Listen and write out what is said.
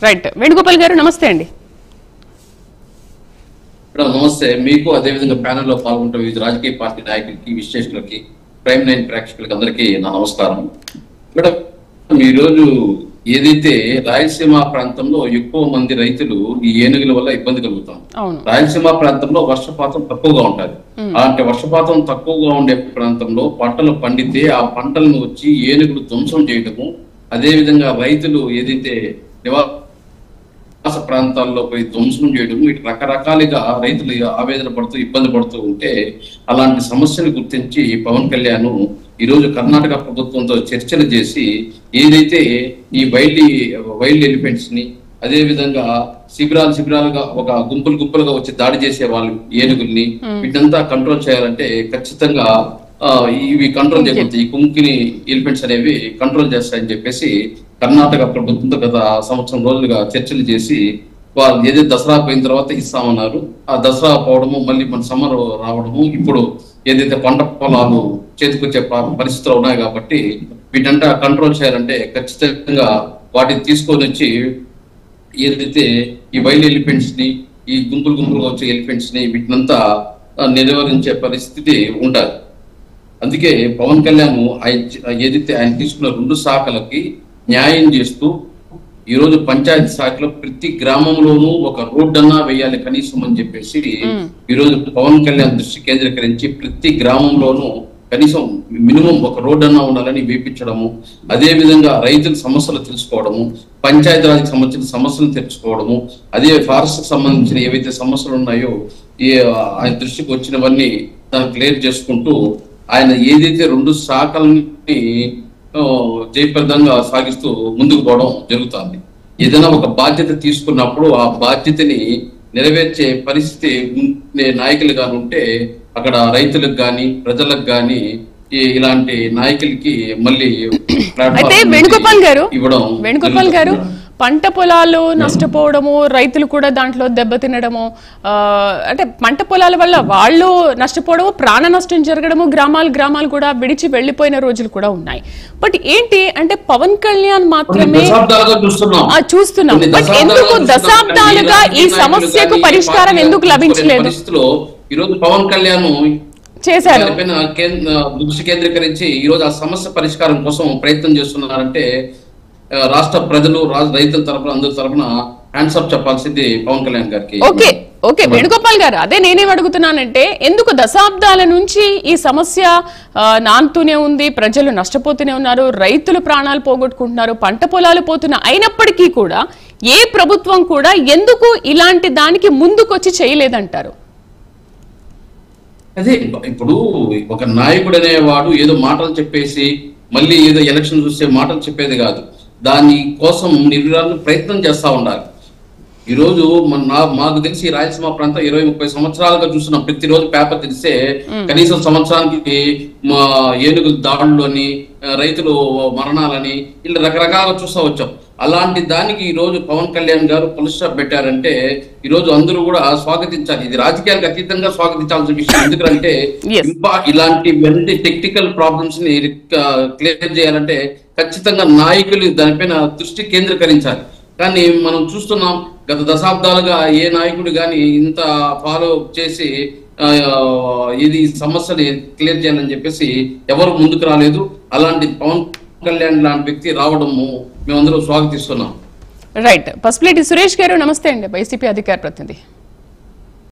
Right. Venugopal గారు నమస్తే అండి. నమస్తే మీకు, అదేవిధంగా ప్యానెల్లో పాల్గొంటున్న వివిధ రాజకీయ పార్టీ నాయకులకి, విశ్లేషకులకి, ప్రైమ్ 9 ప్రేక్షకులకి అందరికీ నా నమస్కారం. మేడం, ఈరోజు ఏదైతే రాయలసీమ ప్రాంతంలో ఎక్కువ మంది రైతులు ఈ ఏనుగుల వల్ల ఇబ్బంది కలుగుతాం. రాయలసీమ ప్రాంతంలో వర్షపాతం తక్కువగా ఉంటుంది. అలాంటి వర్షపాతం తక్కువగా ఉండే ప్రాంతంలో పంటలు పండితే ఆ పంటలను వచ్చి ఏనుగులు ధ్వంసం చేయడము, అదే విధంగా రైతులు ఏదైతే నివాస ప్రాంతాల్లో పోయి ధ్వంసం చేయడం, ఇటు రకరకాలుగా రైతులు ఆవేదన పడుతూ ఇబ్బంది పడుతూ ఉంటే అలాంటి సమస్యను గుర్తించి పవన్ కళ్యాణ్ ఈరోజు కర్ణాటక ప్రభుత్వంతో చర్చలు చేసి ఏదైతే ఈ వైల్డ్ ఎలిఫెంట్స్ ని, అదే విధంగా శిబిరాలుగా ఒక గుంపులుగా వచ్చి దాడి చేసే వాళ్ళు ఏనుగుల్ని, వీటంతా కంట్రోల్ చేయాలంటే ఖచ్చితంగా ఇవి కంట్రోల్ చేయబోతాయి, ఈ కుంకిని ఎలిఫెంట్స్ అనేవి కంట్రోల్ చేస్తాయని చెప్పేసి కర్ణాటక ప్రభుత్వంతో గత సంవత్సరం రోజులుగా చర్చలు చేసి వాళ్ళు ఏదైతే దసరా పోయిన తర్వాత ఇస్తామన్నారు. ఆ దసరా పోవడము, మళ్ళీ మన సమ్మర్ రావడము, ఇప్పుడు ఏదైతే పంట పొలాలు చేతికొచ్చే పరిస్థితులు ఉన్నాయి కాబట్టి వీటంతా కంట్రోల్ చేయాలంటే ఖచ్చితంగా వాటిని తీసుకొని వచ్చి ఏదైతే ఈ వైల్డ్ ఎలిఫెంట్స్ ని, ఈ గుంపులుగా వచ్చే ఎలిఫెంట్స్ ని వీటినంతా నిర్వహించే పరిస్థితి ఉండాలి. అందుకే పవన్ కళ్యాణ్ ఏదైతే ఆయన తీసుకున్న 2 శాఖలకి న్యాయం చేస్తూ ఈరోజు పంచాయతీ శాఖలో ప్రతి గ్రామంలోనూ ఒక రోడ్డు అన్నా వేయాలి కనీసం అని చెప్పేసి ఈరోజు పవన్ కళ్యాణ్ దృష్టి కేంద్రీకరించి ప్రతి గ్రామంలోనూ కనీసం మినిమం ఒక రోడ్డు అన్నా ఉండాలని వేపించడము, అదే విధంగా రైతుల సమస్యలు తెలుసుకోవడము, పంచాయతీరాజ్కి సంబంధించిన సమస్యలు తెలుసుకోవడము, అదే ఫారెస్ట్ కి సంబంధించిన ఏవైతే సమస్యలు ఉన్నాయో ఆయన దృష్టికి వచ్చినవన్నీ దాన్ని క్లియర్ చేసుకుంటూ ఆయన ఏదైతే 2 శాఖల్ని జయప్రదంగా సాగిస్తూ ముందుకు పోవడం జరుగుతుంది. ఏదైనా ఒక బాధ్యత తీసుకున్నప్పుడు ఆ బాధ్యతని నెరవేర్చే పరిస్థితి నాయకులు గాని ఉంటే అక్కడ రైతులకు గాని ప్రజలకు గాని ఇలాంటి నాయకులకి మళ్ళీ అయితే వేణుగోపాల్ గారు పంట పొలాలు నష్టపోవడము, రైతులు కూడా దాంట్లో దెబ్బతినడము, అంటే పంట పొలాల వల్ల వాళ్ళు నష్టపోవడము, ప్రాణ నష్టం జరగడము, గ్రామాలు కూడా విడిచి వెళ్లిపోయిన రోజులు కూడా ఉన్నాయి. బట్ ఏంటి అంటే పవన్ కళ్యాణ్ మాత్రమే చూస్తున్నాం, బట్ ఎందుకు దశాబ్దాలుగా ఈ సమస్యకు పరిష్కారం ఎందుకు లభించలేదు? ఈరోజు పవన్ కళ్యాణ్ చేశారు, దృష్టి కేంద్రీకరించి ఈరోజు ఆ సమస్య పరిష్కారం కోసం ప్రయత్నం చేస్తున్నారంటే రాష్ట్ర ప్రజలు, రైతుల తరఫున, అందరి తరఫున హ్యాండ్స్ అప్ చెప్పాల్సింది పవన్ కళ్యాణ్ గారికి. ఓకే వేణుగోపాల్ గారు, అదే నేనేం అడుగుతున్నానంటే ఎందుకు దశాబ్దాల నుంచి ఈ సమస్య నానుతూనే ఉంది, ప్రజలు నష్టపోతూనే ఉన్నారు, రైతులు ప్రాణాలు పోగొట్టుకుంటున్నారు, పంట పొలాలు పోతున్నా, అయినప్పటికీ కూడా ఏ ప్రభుత్వం కూడా ఎందుకు ఇలాంటి దానికి ముందుకొచ్చి చేయలేదంటారు? అదే ఇప్పుడు ఒక నాయకుడు అనేవాడు ఏదో మాటలు చెప్పేసి మళ్ళీ ఏదో ఎలక్షన్ చూసే మాటలు చెప్పేది కాదు, దాని కోసం నిర్విరామ ప్రయత్నం చేస్తా ఉండాలి. ఈరోజు మాకు తెలిసి రాయలసీమ ప్రాంతం 20-30 సంవత్సరాలుగా చూస్తున్నాం. ప్రతిరోజు పేపర్ తెలిస్తే కనీసం సంవత్సరానికి ఏనుగుల దాడులని, రైతులు మరణాలని ఇలా రకరకాలుగా చూస్తూ వచ్చాం. అలాంటి దానికి ఈ రోజు పవన్ కళ్యాణ్ గారు పుల్ స్టాప్ పెట్టారంటే ఈరోజు అందరూ కూడా స్వాగతించాలి. ఇది రాజకీయాలకు అతీతంగా స్వాగతించాల్సిన విషయం. ఎందుకంటే ఇంకా ఇలాంటి టెక్నికల్ ప్రాబ్లమ్స్ ని క్లియర్ చేయాలంటే ఖచ్చితంగా నాయకులు దానిపైన దృష్టి కేంద్రీకరించాలి. కానీ మనం చూస్తున్నాం గత దశాబ్దాలుగా ఏ నాయకుడు కానీ ఇంత ఫాలో చేసి ఇది సమస్యని క్లియర్ చేయాలని చెప్పేసి ఎవరు ముందుకు రాలేదు. అలాంటి పవన్ కళ్యాణ్ లాంటి వ్యక్తి రావడము మేమందరం స్వాగతిస్తున్నాం. రైట్. పసుపులేటి సురేష్ గారు నమస్తే అండి, వైసీపీ అధికార ప్రతినిధి.